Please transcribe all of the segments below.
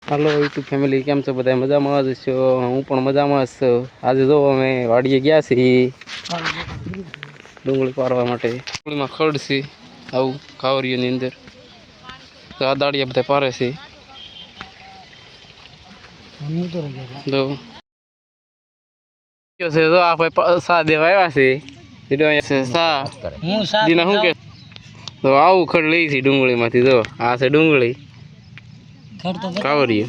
Hello YouTube family केम छो बधाय मजामां ज छो हूँ पण मजामां ज छुं। आज जो अमे वाड़ीए गया छीए डूंगળી पारवा माटे। डूंगळीमां खड छे आવું કાવરિયાની અંદર તો આ દાડિયા બધા પારે છે જો કે છે જો આ ભાઈ સા દેવા આવ્યા છે ઈડો અહીંયા છે સા હું સા દીના હું કે તો આવું ખડ લઈ છે ડુંગળીમાંથી જો આ છે ડુંગળી કાવરિયો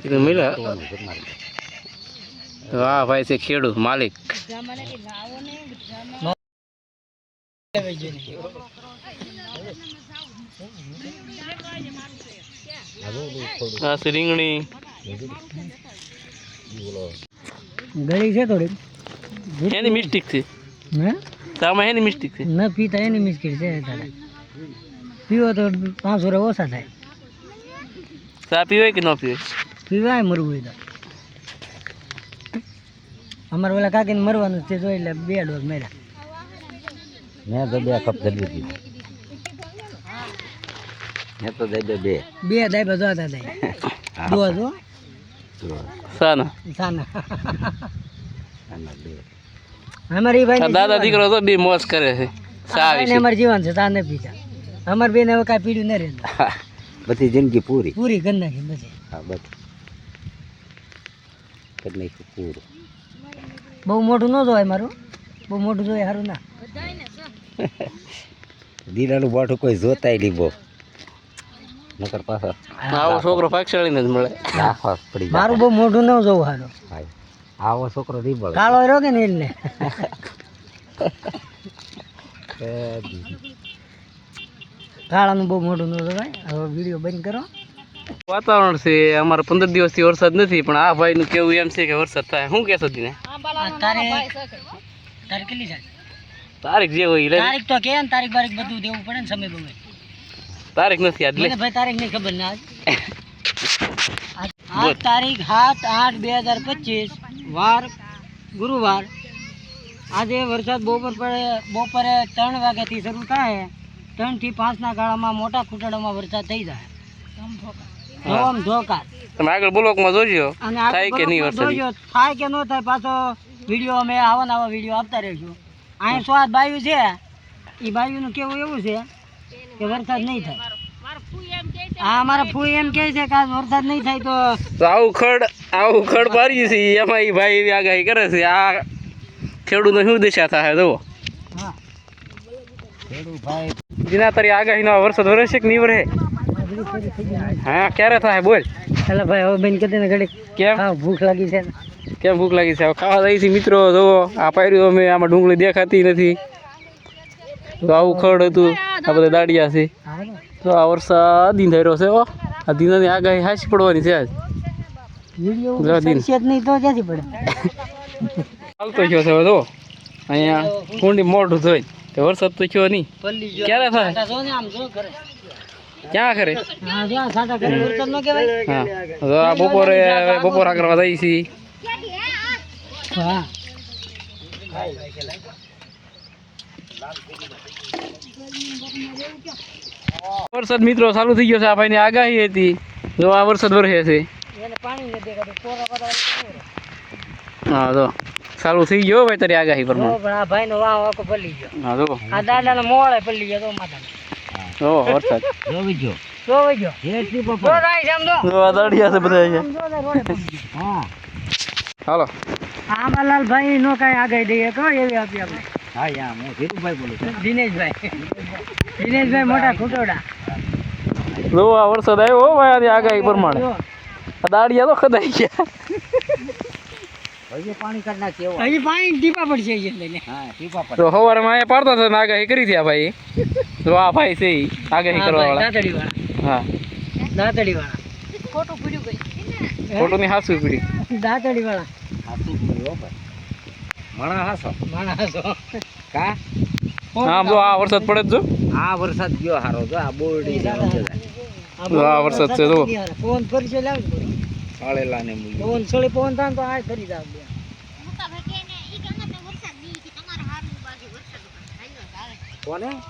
तो मिला वाह भाई से खेड़ू मालिक રીંગણી ગળી છે થોડી એની મિસ્ટેક છે હે સામે એની મિસ્ટેક છે ન પીતા એની મિસ્ટેક છે તારે પીવો તો 5 વર્ષ ઓછા થાય सा पीवे कि न पीवे पीवाय मरવું તો અમાર ઓલા કાકીને મરવાનું છે જો એટલે 2 ડોઝ મેરા મેં તો 2 કપ કરી દીધી મેં તો દઈ દે 2 દાઈ બજાતા દઈ ડોઝ હો સાના સાના અમારી ભાઈ દાદા દીકરો તો બી મોજ કરે છે સાવી છે અમાર જીવન છે તા ન પીતા અમાર બેન હવે કાઈ પીડ્યું ન રહેતું બધી જિંદગી પૂરી પૂરી કરી નાખી બસ હા બસ કરી નાખી પૂરું બહુ મોટું ન જોવાય મારું બહુ મોટું જોઈએ સારું ના દીરાનું બાઠું કોઈ જોતાય નહીં બહુ નકર પાછા આવો છોકરો પાકશાળીને જ મળે રાખવા પડી મારું બહુ મોટું ન જોવું સારું આવો છોકરો નહીં મળે કાળો રહ્યો કે નહીં એટલે કાળાનું બહુ મોટું ન જોવાય હવે વિડીયો બંધ કરો વાતાવરણ છે અમારે 15 દિવસથી વરસાદ નથી પણ આ ભાઈનું કેવું એમ છે કે વરસાદ થાય શું કહેશો દીને તારીખ કેટલી છે તારીખ જે હોય તારીખ તો કે ને તારીખ બારીખ બધું દેવું પડે ને સમય બમે તારીખ નથી આજ લે ભાઈ તારીખ નહીં ખબર ના આજ તારીખ 7/8/2025 વાર ગુરુવાર આજે વરસાદ બપોરે 3 વાગ્યાથી શરૂ થાય 3 થી 5 ના ગાળામાં મોટા ખૂટડામાં વરસાદ થઈ જાય ધોમ ધોકાર તમે આગળ બ્લોકમાં જોજો થાય કે નહીં વરસાદ થાય કે ન થાય પાછો વિડીયો અમે આવા વિડીયો આપતા રહીશું અહીં સ્વાદ બાયું છે એ બાયુનું કેવું એવું છે કે વરસાદ નહીં થાય હા અમારા ફૂઈ એમ કહે છે કે આજ વરસાદ નહીં થાય તો આવું ખડ પારી છે એમાં એ ભાઈ એવી આગાહી કરે છે આ ખેડૂતનો શું દિશા થાય જુઓ હા ખેડૂત ભાઈ જીના તારી આગાહીનો વરસાદ વરસે કે નહીં વરસે હા ક્યારે થાય બોલ એટલે ભાઈ હવે બેન કહેते ને ઘડી કેમ હા ભૂખ લાગી છે કેમ ભૂખ લાગી છે હવે ખાવા જઈએ છીએ મિત્રો જુઓ આ પાર્યું અમે આમાં ડુંગળી દેખાતી નથી તો આવું ખડ હતું આ બધા દાડિયા છે તો આ વરસાદ ધીંધાર્યો છે આ ધીનાની આગાહી હાચી પડવાની છે આજ વિડીયો નહીં તો ક્યાંથી પડે ચાલતો થયો છે હવે જો અહીંયા કુંડી મોઢું જોઈ તો વરસાદ તો થયો નહીં ક્યારે થાય ક્યાં કરે હા તો આ બપોરા કરવા જઈએ છીએ હા વરસાદ મિત્રો ચાલુ થઈ ગયો છે આ ભાઈની આગાહી હતી જો આ વરસાદ વરસે છે હા તો ચાલુ થઈ ગયો ભાઈ તારી આગાહી પ્રમાણે પણ આ ભાઈનો વાહ વાકો પલ્લી ગયો હા જો આ દાદાનો મોળે પલ્લી ગયો તો માથા જો વરસાદ જોવી ગયો એટલી પર જો આ દાડિયા છે બધા હા હાલો આંબાલાલ ભાઈ નો કાંઈ આગાહી દઈએ કહો એવી આપી આપણે હા યા હું ધીરુભાઈ બોલું છું દિનેશભાઈ મોટા ખુટોડા જો આ વરસાદ આવ્યો ભાઈ આની આગાહી પ્રમાણે આ દાડિયા તો ખદાઈ ગયા હજી પાણી કાઢ નાખી એવું હજી પાણી ટીપા પડશે લઈને હા ટીપા પર તો સવારમાં અહીંયા પાડતા હતા આગાહી કરી હતી આ ભાઈ જો આ ભાઈ છે આગાહી કરવા વાળા દાતડી વાળા હા દાતડી વાળા ખોટું પડ્યું ગઈ ખોટું ની હાસુ પીડી દાતડી વાળા હાસું પડ્યો ભાઈ માણસ કા હા જો આ વરસાદ પડે જ જો આ વરસાદ ગયો હારો જો આ બોરડી આ વરસાદ છે જો પવન ફરી લાવી પડે સાળેલા ને પવન છોડી પવન થાય તો આ કરી જાવ કોને